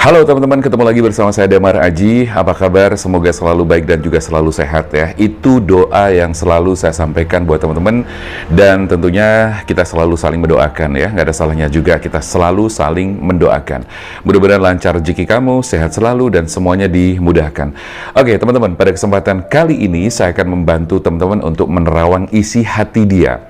Halo teman-teman, ketemu lagi bersama saya Damar Aji. Apa kabar? Semoga selalu baik dan juga selalu sehat ya. Itu doa yang selalu saya sampaikan buat teman-teman. Dan tentunya kita selalu saling mendoakan ya. Nggak ada salahnya juga kita selalu saling mendoakan. Mudah-mudahan lancar rezeki kamu, sehat selalu dan semuanya dimudahkan. Oke teman-teman, pada kesempatan kali ini saya akan membantu teman-teman untuk menerawang isi hati dia.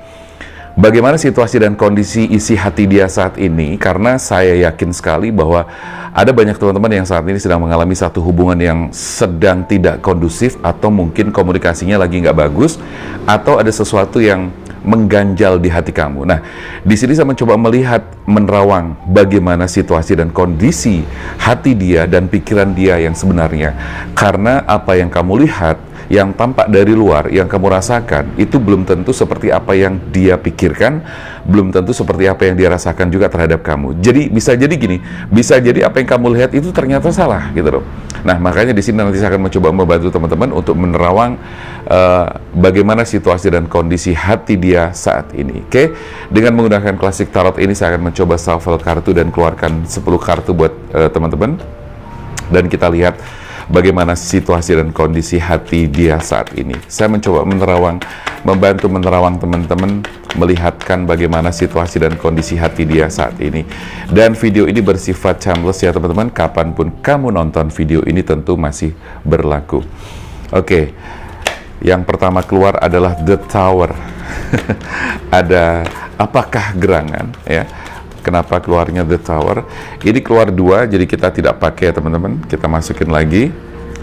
Bagaimana situasi dan kondisi isi hati dia saat ini? Karena saya yakin sekali bahwa ada banyak teman-teman yang saat ini sedang mengalami satu hubungan yang sedang tidak kondusif, atau mungkin komunikasinya lagi nggak bagus, atau ada sesuatu yang mengganjal di hati kamu. Nah, di sini saya mencoba melihat, menerawang bagaimana situasi dan kondisi hati dia dan pikiran dia yang sebenarnya. Karena apa yang kamu lihat, yang tampak dari luar, yang kamu rasakan, itu belum tentu seperti apa yang dia pikirkan, belum tentu seperti apa yang dia rasakan juga terhadap kamu. Jadi bisa jadi gini, bisa jadi apa yang kamu lihat itu ternyata salah gitu loh. Nah, makanya di sini nanti saya akan mencoba membantu teman-teman untuk menerawang bagaimana situasi dan kondisi hati dia saat ini. Oke? Dengan menggunakan klasik tarot ini saya akan mencoba shuffle kartu dan keluarkan 10 kartu buat teman-teman. Dan kita lihat bagaimana situasi dan kondisi hati dia saat ini. Saya mencoba membantu menerawang teman-teman, melihatkan bagaimana situasi dan kondisi hati dia saat ini. Dan video ini bersifat timeless ya teman-teman, kapanpun kamu nonton video ini tentu masih berlaku. Oke, yang pertama keluar adalah The Tower. Ada apakah gerangan ya? Kenapa keluarnya The Tower? Ini keluar 2, jadi kita tidak pakai teman-teman. Kita masukin lagi.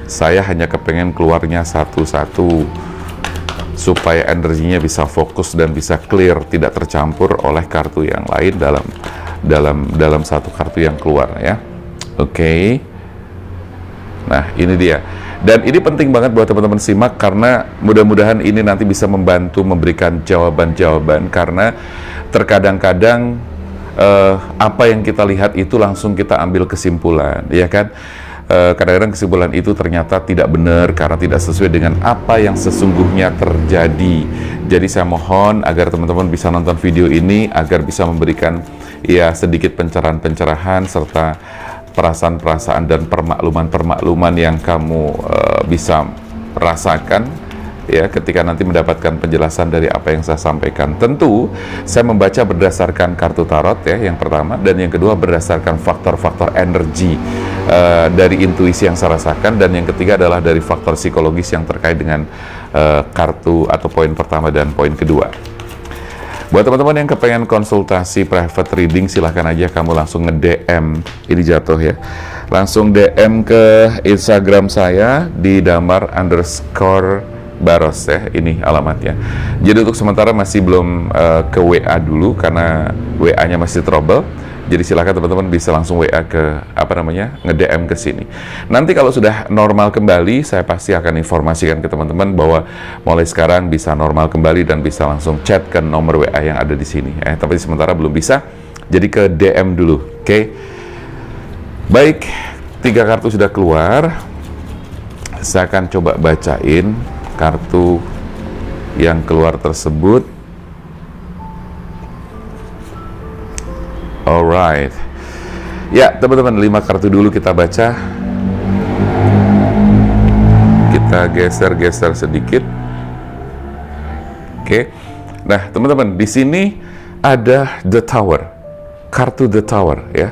Saya hanya kepengen keluarnya satu-satu supaya energinya bisa fokus dan bisa clear, tidak tercampur oleh kartu yang lain dalam satu kartu yang keluar ya. Oke. Nah, ini dia. Dan ini penting banget buat teman-teman simak, karena mudah-mudahan ini nanti bisa membantu memberikan jawaban-jawaban, karena terkadang-kadang apa yang kita lihat itu langsung kita ambil kesimpulan, ya kan? Kadang-kadang kesimpulan itu ternyata tidak benar karena tidak sesuai dengan apa yang sesungguhnya terjadi. Jadi saya mohon agar teman-teman bisa nonton video ini agar bisa memberikan ya sedikit pencerahan-pencerahan serta perasaan-perasaan dan permakluman-permakluman yang kamu bisa rasakan ya ketika nanti mendapatkan penjelasan dari apa yang saya sampaikan. Tentu saya membaca berdasarkan kartu tarot ya yang pertama, dan yang kedua berdasarkan faktor-faktor energi dari intuisi yang saya rasakan, dan yang ketiga adalah dari faktor psikologis yang terkait dengan kartu atau poin pertama dan poin kedua. Buat teman-teman yang kepengen konsultasi private reading, silahkan aja kamu langsung nge-DM, ini jatuh ya, langsung DM ke Instagram saya di damar_baros ya, ini alamatnya. Jadi untuk sementara masih belum ke WA dulu karena WA-nya masih trouble. Jadi silakan teman-teman bisa langsung WA ke nge-DM ke sini. Nanti kalau sudah normal kembali, saya pasti akan informasikan ke teman-teman bahwa mulai sekarang bisa normal kembali dan bisa langsung chat ke nomor WA yang ada di sini. Tapi sementara belum bisa. Jadi ke DM dulu, oke? Baik, 3 kartu sudah keluar. Saya akan coba bacain kartu yang keluar tersebut. Alright. Ya, teman-teman, 5 kartu dulu kita baca. Kita geser-geser sedikit. Oke. Nah, teman-teman, di sini ada The Tower. Kartu The Tower ya.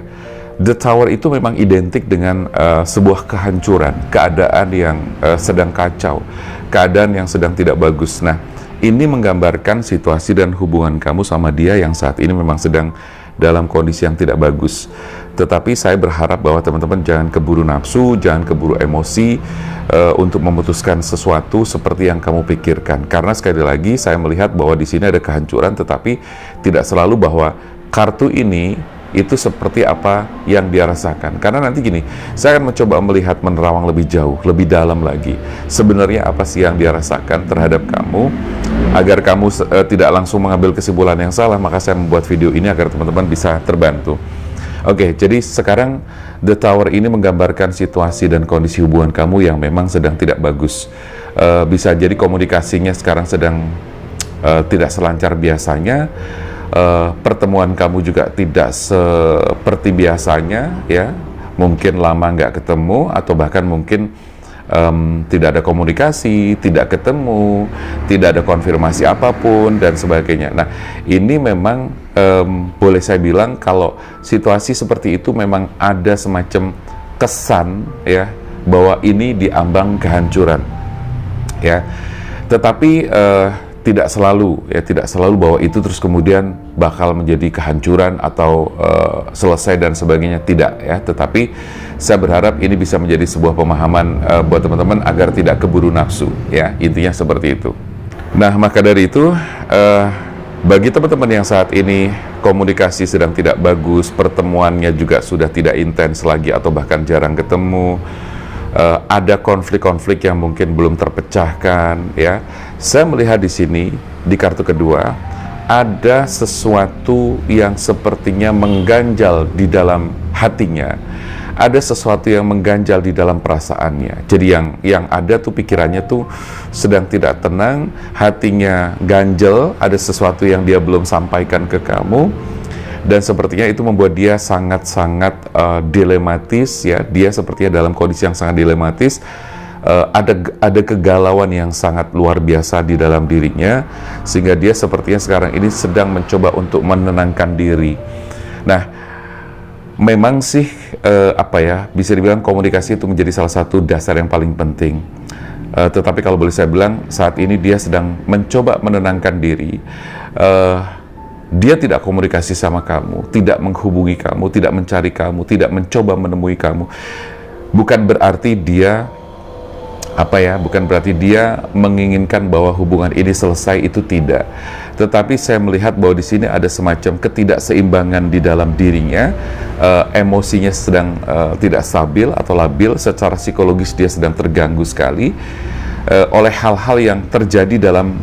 The Tower itu memang identik dengan sebuah kehancuran, keadaan yang sedang kacau, keadaan yang sedang tidak bagus. Nah, ini menggambarkan situasi dan hubungan kamu sama dia yang saat ini memang sedang dalam kondisi yang tidak bagus. Tetapi saya berharap bahwa teman-teman jangan keburu nafsu, jangan keburu emosi untuk memutuskan sesuatu seperti yang kamu pikirkan. Karena sekali lagi saya melihat bahwa di sini ada kehancuran, tetapi tidak selalu bahwa kartu ini itu seperti apa yang dia rasakan. Karena nanti gini, saya akan mencoba melihat, menerawang lebih jauh, lebih dalam lagi. Sebenarnya apa sih yang dia rasakan terhadap kamu, agar kamu tidak langsung mengambil kesimpulan yang salah. Maka saya membuat video ini agar teman-teman bisa terbantu. Oke, jadi sekarang The Tower ini menggambarkan situasi dan kondisi hubungan kamu yang memang sedang tidak bagus. Bisa jadi komunikasinya sekarang sedang tidak selancar biasanya. Pertemuan kamu juga tidak seperti biasanya ya. mungkin lama nggak ketemu, atau bahkan mungkin tidak ada komunikasi, tidak ketemu, tidak ada konfirmasi apapun, dan sebagainya. Nah, ini memang boleh saya bilang kalau situasi seperti itu memang ada semacam kesan ya, bahwa ini diambang kehancuran ya. Tetapi tidak selalu bahwa itu terus kemudian bakal menjadi kehancuran atau selesai dan sebagainya, tidak ya. Tetapi saya berharap ini bisa menjadi sebuah pemahaman buat teman-teman agar tidak keburu nafsu ya, intinya seperti itu. Nah, maka dari itu bagi teman-teman yang saat ini komunikasi sedang tidak bagus, pertemuannya juga sudah tidak intens lagi atau bahkan jarang ketemu, ada konflik-konflik yang mungkin belum terpecahkan ya. Saya melihat di sini di kartu kedua ada sesuatu yang sepertinya mengganjal di dalam hatinya. Ada sesuatu yang mengganjal di dalam perasaannya. Jadi yang ada tuh pikirannya tuh sedang tidak tenang, hatinya ganjel, ada sesuatu yang dia belum sampaikan ke kamu. Dan sepertinya itu membuat dia sangat-sangat dilematis ya. Dia sepertinya dalam kondisi yang sangat dilematis. Ada kegalauan yang sangat luar biasa di dalam dirinya, sehingga dia sepertinya sekarang ini sedang mencoba untuk menenangkan diri. Nah, memang sih bisa dibilang komunikasi itu menjadi salah satu dasar yang paling penting. Tetapi kalau boleh saya bilang, saat ini dia sedang mencoba menenangkan diri. Dia tidak komunikasi sama kamu, tidak menghubungi kamu, tidak mencari kamu, tidak mencoba menemui kamu. Bukan berarti dia menginginkan bahwa hubungan ini selesai, itu tidak. Tetapi saya melihat bahwa di sini ada semacam ketidakseimbangan di dalam dirinya, emosinya sedang tidak stabil atau labil, secara psikologis dia sedang terganggu sekali oleh hal-hal yang terjadi dalam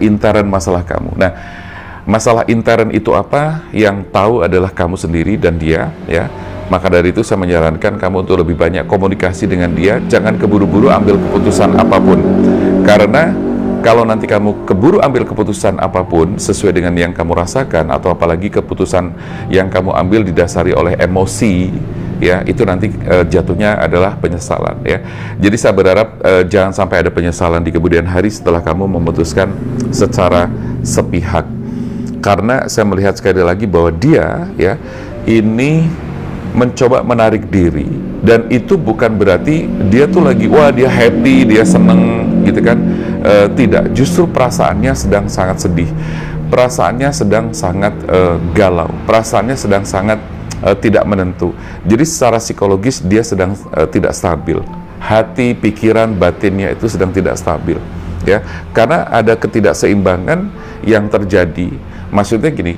intern masalah kamu. Nah, masalah intern itu apa? Yang tahu adalah kamu sendiri dan dia ya. Maka dari itu saya menyarankan kamu untuk lebih banyak komunikasi dengan dia. Jangan keburu-buru ambil keputusan apapun. Karena kalau nanti kamu keburu ambil keputusan apapun sesuai dengan yang kamu rasakan, atau apalagi keputusan yang kamu ambil didasari oleh emosi, ya, itu nanti jatuhnya adalah penyesalan ya. Jadi saya berharap jangan sampai ada penyesalan di kemudian hari setelah kamu memutuskan secara sepihak. Karena saya melihat sekali lagi bahwa dia ya ini mencoba menarik diri, dan itu bukan berarti dia tuh lagi dia happy, dia seneng gitu kan. Tidak, justru perasaannya sedang sangat sedih, perasaannya sedang sangat galau, perasaannya sedang sangat tidak menentu. Jadi secara psikologis dia sedang tidak stabil, hati, pikiran, batinnya itu sedang tidak stabil ya, karena ada ketidakseimbangan yang terjadi. Maksudnya gini,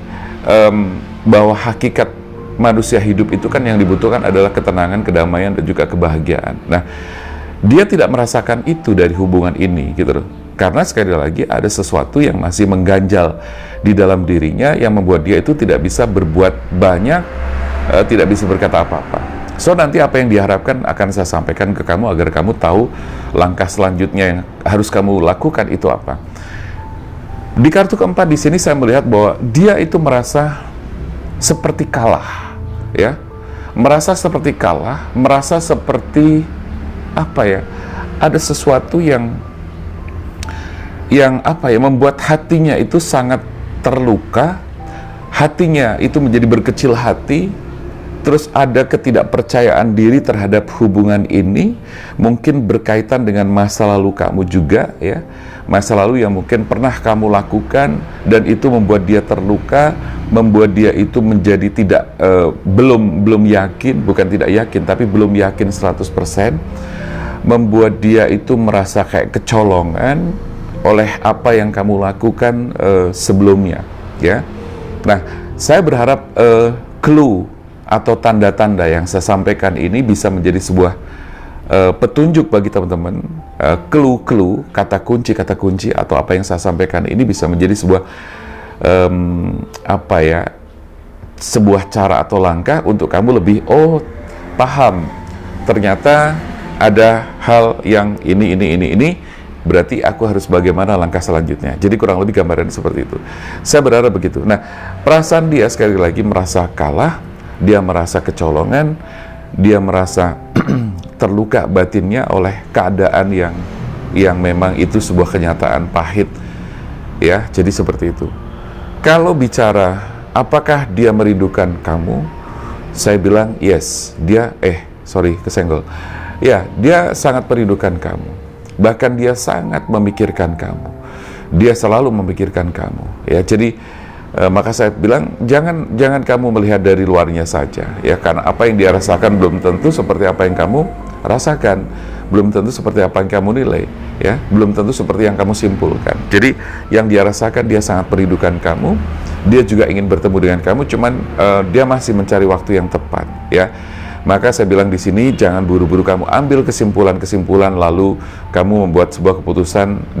bahwa hakikat manusia hidup itu kan yang dibutuhkan adalah ketenangan, kedamaian, dan juga kebahagiaan. Nah, dia tidak merasakan itu dari hubungan ini gitu loh. Karena sekali lagi ada sesuatu yang masih mengganjal di dalam dirinya yang membuat dia itu tidak bisa berbuat banyak, tidak bisa berkata apa-apa. So, nanti apa yang diharapkan akan saya sampaikan ke kamu agar kamu tahu langkah selanjutnya yang harus kamu lakukan itu apa. Di kartu keempat di sini saya melihat bahwa dia itu merasa seperti kalah. Ya, merasa seperti kalah, merasa seperti ada sesuatu yang membuat hatinya itu sangat terluka, hatinya itu menjadi berkecil hati, terus ada ketidakpercayaan diri terhadap hubungan ini, mungkin berkaitan dengan masa lalu kamu juga ya, masa lalu yang mungkin pernah kamu lakukan, dan itu membuat dia terluka, membuat dia itu menjadi belum yakin, bukan tidak yakin, tapi belum yakin 100%, membuat dia itu merasa kayak kecolongan oleh apa yang kamu lakukan sebelumnya ya. Nah, saya berharap clue atau tanda-tanda yang saya sampaikan ini bisa menjadi sebuah petunjuk bagi teman-teman, clue-clue, kata kunci atau apa yang saya sampaikan ini bisa menjadi sebuah sebuah cara atau langkah untuk kamu lebih paham, ternyata ada hal yang ini, berarti aku harus bagaimana langkah selanjutnya. Jadi kurang lebih gambaran seperti itu. Saya berharap begitu. Nah, perasaan dia sekali lagi merasa kalah, dia merasa kecolongan, dia merasa terluka batinnya oleh keadaan yang memang itu sebuah kenyataan pahit, ya. Jadi seperti itu. Kalau bicara apakah dia merindukan kamu, saya bilang yes, dia kesenggol. Ya, dia sangat merindukan kamu. Bahkan dia sangat memikirkan kamu. Dia selalu memikirkan kamu, ya. Jadi maka saya bilang jangan kamu melihat dari luarnya saja, ya, karena apa yang dia rasakan belum tentu seperti apa yang kamu rasakan, belum tentu seperti apa yang kamu nilai, ya, belum tentu seperti yang kamu simpulkan. Jadi yang dia rasakan, dia sangat merindukan kamu, dia juga ingin bertemu dengan kamu, cuman dia masih mencari waktu yang tepat, ya. Maka saya bilang di sini jangan buru-buru kamu ambil kesimpulan-kesimpulan lalu kamu membuat sebuah keputusan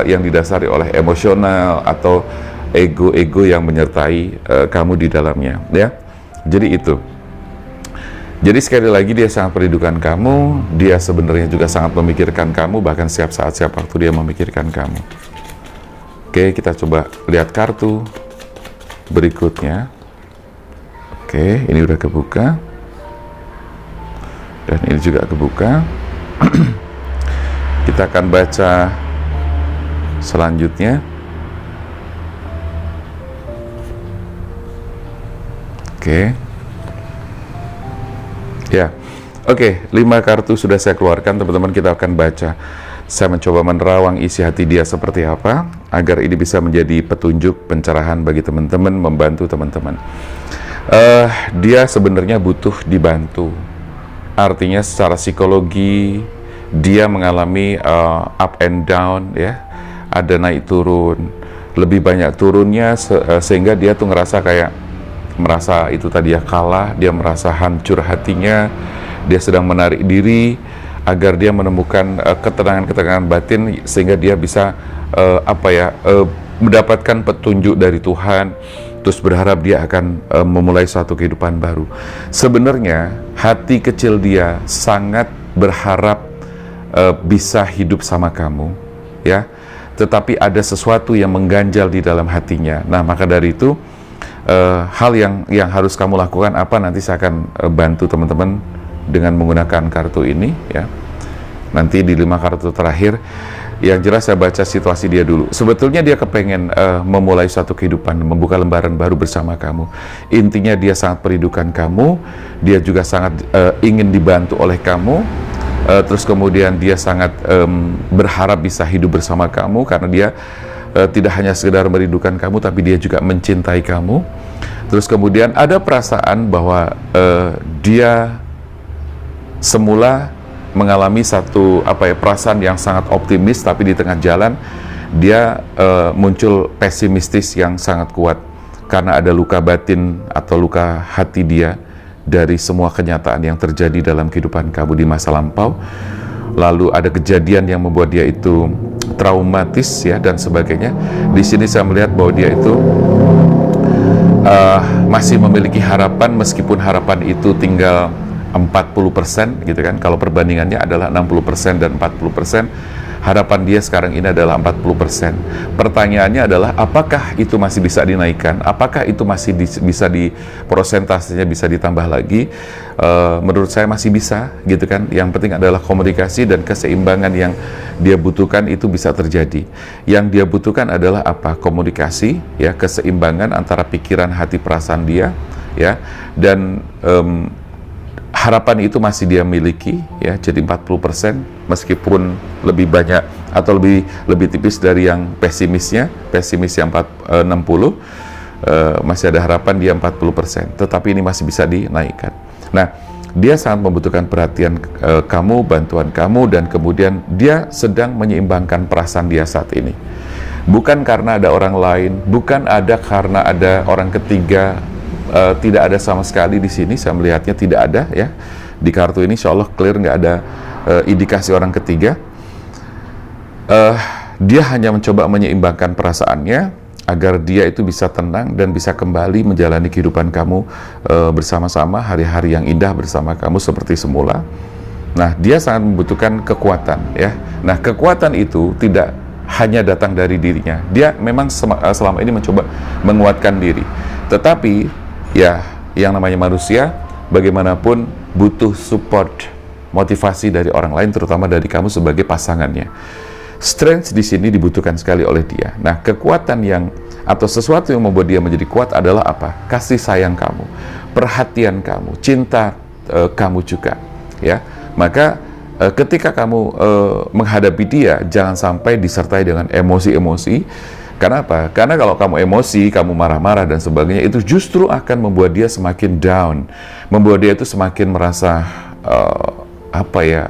yang didasari oleh emosional atau ego-ego yang menyertai kamu di dalamnya, ya. Jadi itu. Jadi sekali lagi dia sangat merindukan kamu, dia sebenarnya juga sangat memikirkan kamu, bahkan setiap saat, setiap waktu dia memikirkan kamu. Oke, kita coba lihat kartu berikutnya. Oke, ini udah kebuka. Dan ini juga kebuka. Kita akan baca selanjutnya. Oke. Ya. Oke, 5 kartu sudah saya keluarkan, teman-teman. Kita akan baca. Saya mencoba menerawang isi hati dia seperti apa agar ini bisa menjadi petunjuk pencerahan bagi teman-teman, membantu teman-teman. Dia sebenarnya butuh dibantu. Artinya secara psikologi dia mengalami up and down, ya. Ada naik turun. Lebih banyak turunnya sehingga dia tuh ngerasa kayak merasa itu tadi ya kalah, dia merasa hancur hatinya, dia sedang menarik diri agar dia menemukan ketenangan-ketenangan batin sehingga dia bisa mendapatkan petunjuk dari Tuhan, terus berharap dia akan memulai suatu kehidupan baru. Sebenarnya hati kecil dia sangat berharap bisa hidup sama kamu, ya, tetapi ada sesuatu yang mengganjal di dalam hatinya. Nah, maka dari itu hal yang harus kamu lakukan apa, nanti saya akan bantu teman-teman dengan menggunakan kartu ini, ya. Nanti di 5 kartu terakhir, yang jelas saya baca situasi dia dulu. Sebetulnya dia kepengen memulai suatu kehidupan, membuka lembaran baru bersama kamu. Intinya dia sangat merindukan kamu, dia juga sangat ingin dibantu oleh kamu. Terus kemudian dia sangat berharap bisa hidup bersama kamu karena dia tidak hanya sekedar merindukan kamu, tapi dia juga mencintai kamu. Terus kemudian ada perasaan bahwa dia semula mengalami satu perasaan yang sangat optimis, tapi di tengah jalan dia muncul pesimistis yang sangat kuat karena ada luka batin atau luka hati dia dari semua kenyataan yang terjadi dalam kehidupan kamu di masa lampau. Lalu ada kejadian yang membuat dia itu traumatis, ya, dan sebagainya. Di sini saya melihat bahwa dia itu masih memiliki harapan, meskipun harapan itu tinggal 40% gitu kan. Kalau perbandingannya adalah 60% dan 40%, harapan dia sekarang ini adalah 40%. Pertanyaannya adalah apakah itu masih bisa dinaikkan? Apakah itu masih bisa prosentasenya bisa ditambah lagi? Menurut saya masih bisa gitu kan. Yang penting adalah komunikasi dan keseimbangan yang dia butuhkan itu bisa terjadi. Yang dia butuhkan adalah apa? Komunikasi, ya, keseimbangan antara pikiran, hati, perasaan dia, ya, dan harapan itu masih dia miliki, ya. Jadi 40% meskipun lebih banyak atau lebih tipis dari yang pesimis yang 60, masih ada harapan dia 40%, tetapi ini masih bisa dinaikkan. Nah, dia sangat membutuhkan perhatian kamu, bantuan kamu, dan kemudian dia sedang menyeimbangkan perasaan dia saat ini. Bukan karena ada orang lain, bukan karena ada orang ketiga. Tidak ada sama sekali di sini, saya melihatnya tidak ada, ya. Di kartu ini insya Allah clear, nggak ada indikasi orang ketiga. Dia hanya mencoba menyeimbangkan perasaannya agar dia itu bisa tenang dan bisa kembali menjalani kehidupan kamu bersama-sama, hari-hari yang indah bersama kamu seperti semula. Nah, dia sangat membutuhkan kekuatan, ya. Nah, kekuatan itu tidak hanya datang dari dirinya. Dia memang selama ini mencoba menguatkan diri, tetapi ya, yang namanya manusia, bagaimanapun butuh support, motivasi dari orang lain, terutama dari kamu sebagai pasangannya. Strength di sini dibutuhkan sekali oleh dia. Nah, kekuatan yang atau sesuatu yang membuat dia menjadi kuat adalah apa? Kasih sayang kamu, perhatian kamu, cinta kamu juga, ya. Maka ketika kamu menghadapi dia, jangan sampai disertai dengan emosi-emosi. Karena apa? Karena kalau kamu emosi, kamu marah-marah dan sebagainya, itu justru akan membuat dia semakin down, membuat dia itu semakin merasa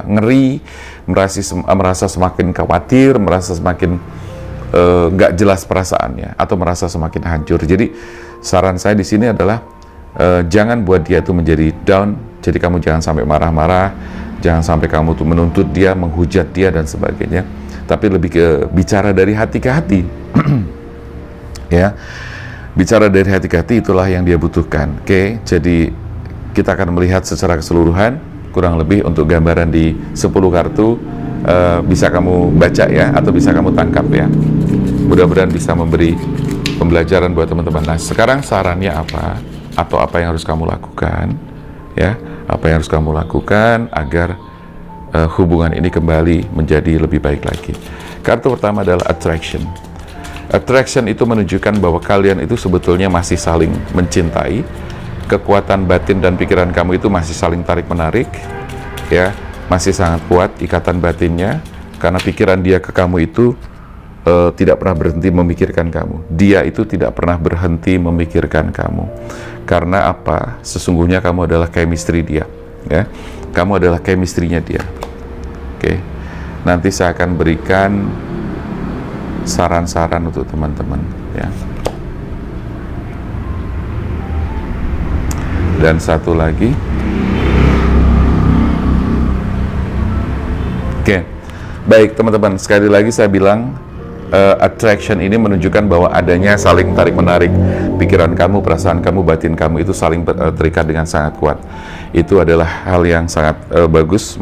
ngeri, merasa semakin khawatir, merasa semakin nggak jelas perasaannya, atau merasa semakin hancur. Jadi saran saya di sini adalah jangan buat dia itu menjadi down. Jadi kamu jangan sampai marah-marah, jangan sampai kamu tuh menuntut dia, menghujat dia dan sebagainya. Tapi lebih ke bicara dari hati ke hati. Ya, bicara dari hati ke hati, itulah yang dia butuhkan. Oke, jadi kita akan melihat secara keseluruhan, kurang lebih untuk gambaran di 10 kartu, bisa kamu baca ya, atau bisa kamu tangkap ya. Mudah-mudahan bisa memberi pembelajaran buat teman-teman. Nah, sekarang sarannya apa, atau apa yang harus kamu lakukan, ya, apa yang harus kamu lakukan agar hubungan ini kembali menjadi lebih baik lagi. Kartu pertama adalah attraction. Attraction itu menunjukkan bahwa kalian itu sebetulnya masih saling mencintai. Kekuatan batin dan pikiran kamu itu masih saling tarik-menarik, ya, masih sangat kuat ikatan batinnya, karena pikiran dia ke kamu itu tidak pernah berhenti memikirkan kamu. Dia itu tidak pernah berhenti memikirkan kamu. Karena apa? Sesungguhnya kamu adalah chemistry dia, ya. Kamu adalah chemistry-nya dia. Oke. Nanti saya akan berikan saran-saran untuk teman-teman, ya. Dan satu lagi. Oke. Baik, teman-teman, sekali lagi saya bilang attraction ini menunjukkan bahwa adanya saling tarik-menarik. Pikiran kamu, perasaan kamu, batin kamu itu saling terikat dengan sangat kuat. Itu adalah hal yang sangat bagus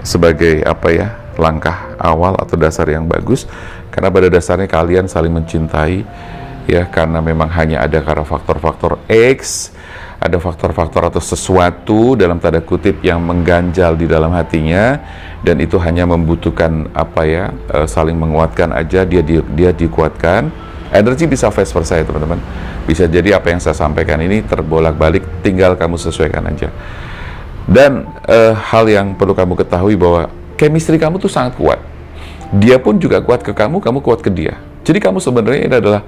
sebagai langkah awal atau dasar yang bagus, karena pada dasarnya kalian saling mencintai, ya, karena memang hanya ada karena faktor-faktor X, ada faktor-faktor atau sesuatu dalam tanda kutip yang mengganjal di dalam hatinya, dan itu hanya membutuhkan saling menguatkan aja. Dia dikuatkan. Energi bisa vice versa ya teman-teman. Bisa jadi apa yang saya sampaikan ini terbolak-balik, tinggal kamu sesuaikan aja. Dan hal yang perlu kamu ketahui bahwa chemistry kamu tuh sangat kuat. Dia pun juga kuat ke kamu, kamu kuat ke dia. Jadi kamu sebenarnya ini adalah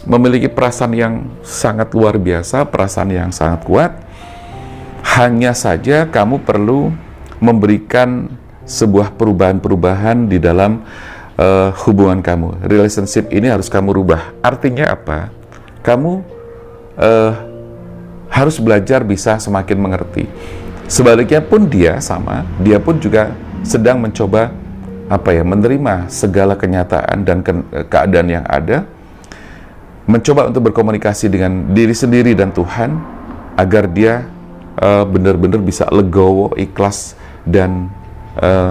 memiliki perasaan yang sangat luar biasa, perasaan yang sangat kuat. Hanya saja kamu perlu memberikan sebuah perubahan-perubahan di dalam hubungan kamu. Relationship ini harus kamu rubah. Artinya apa? Kamu harus belajar bisa semakin mengerti. Sebaliknya pun dia pun juga sedang mencoba menerima segala kenyataan dan keadaan yang ada, mencoba untuk berkomunikasi dengan diri sendiri dan Tuhan agar dia benar-benar bisa legowo, ikhlas, dan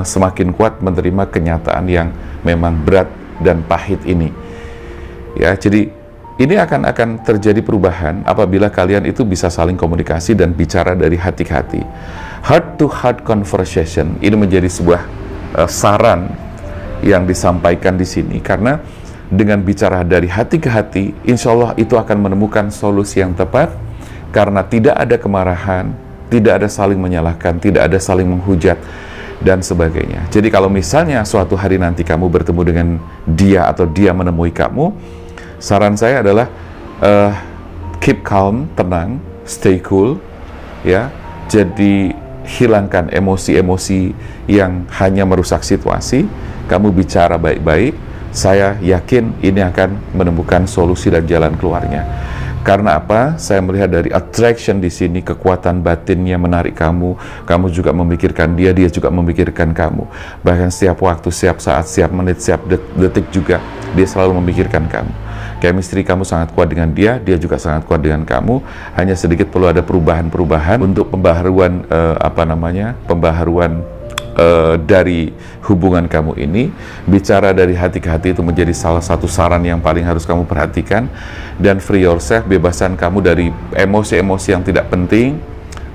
semakin kuat menerima kenyataan yang memang berat dan pahit ini. Ya, jadi ini akan terjadi perubahan apabila kalian itu bisa saling komunikasi dan bicara dari hati ke hati. Heart to heart conversation ini menjadi sebuah saran yang disampaikan di sini, karena dengan bicara dari hati ke hati, insya Allah itu akan menemukan solusi yang tepat, karena tidak ada kemarahan, tidak ada saling menyalahkan, tidak ada saling menghujat, dan sebagainya. Jadi kalau misalnya suatu hari nanti kamu bertemu dengan dia atau dia menemui kamu, saran saya adalah keep calm, tenang, stay cool, ya. Jadi hilangkan emosi-emosi yang hanya merusak situasi. Kamu bicara baik-baik. Saya yakin ini akan menemukan solusi dan jalan keluarnya. Karena apa? Saya melihat dari attraction di sini, kekuatan batinnya menarik kamu. Kamu juga memikirkan dia, dia juga memikirkan kamu. Bahkan setiap waktu, setiap saat, setiap menit, setiap detik juga dia selalu memikirkan kamu. Chemistry kamu sangat kuat dengan dia, dia juga sangat kuat dengan kamu. Hanya sedikit perlu ada perubahan-perubahan untuk pembaharuan pembaharuan dari hubungan kamu ini. Bicara dari hati ke hati itu menjadi salah satu saran yang paling harus kamu perhatikan. Dan free yourself, bebasan kamu dari emosi-emosi yang tidak penting,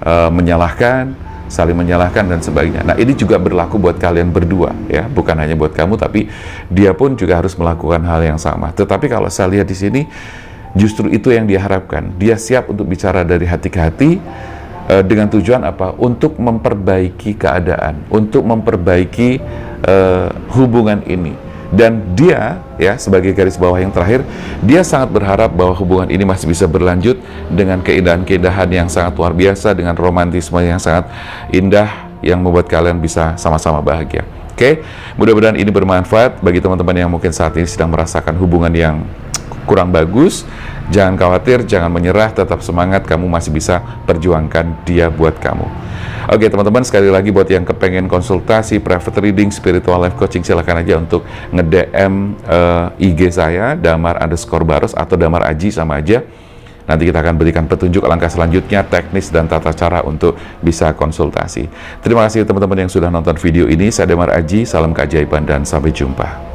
menyalahkan, saling menyalahkan dan sebagainya. Nah, ini juga berlaku buat kalian berdua ya, bukan hanya buat kamu, tapi dia pun juga harus melakukan hal yang sama. Tetapi kalau saya lihat di sini, justru itu yang dia harapkan. Dia siap untuk bicara dari hati ke hati, dengan tujuan apa? Untuk memperbaiki keadaan, untuk memperbaiki hubungan ini. Dan dia, ya, sebagai garis bawah yang terakhir, dia sangat berharap bahwa hubungan ini masih bisa berlanjut dengan keindahan-keindahan yang sangat luar biasa, dengan romantisme yang sangat indah, yang membuat kalian bisa sama-sama bahagia. Oke, mudah-mudahan ini bermanfaat bagi teman-teman yang mungkin saat ini sedang merasakan hubungan yang kurang bagus. Jangan khawatir, jangan menyerah, tetap semangat, kamu masih bisa perjuangkan dia buat kamu. Oke teman-teman, sekali lagi buat yang kepengen konsultasi, private reading, spiritual life coaching, silahkan aja untuk nge-DM IG saya, Damar_Baros atau Damar Aji, sama aja. Nanti kita akan berikan petunjuk langkah selanjutnya, teknis dan tata cara untuk bisa konsultasi. Terima kasih teman-teman yang sudah nonton video ini. Saya Damar Aji, salam keajaiban dan sampai jumpa.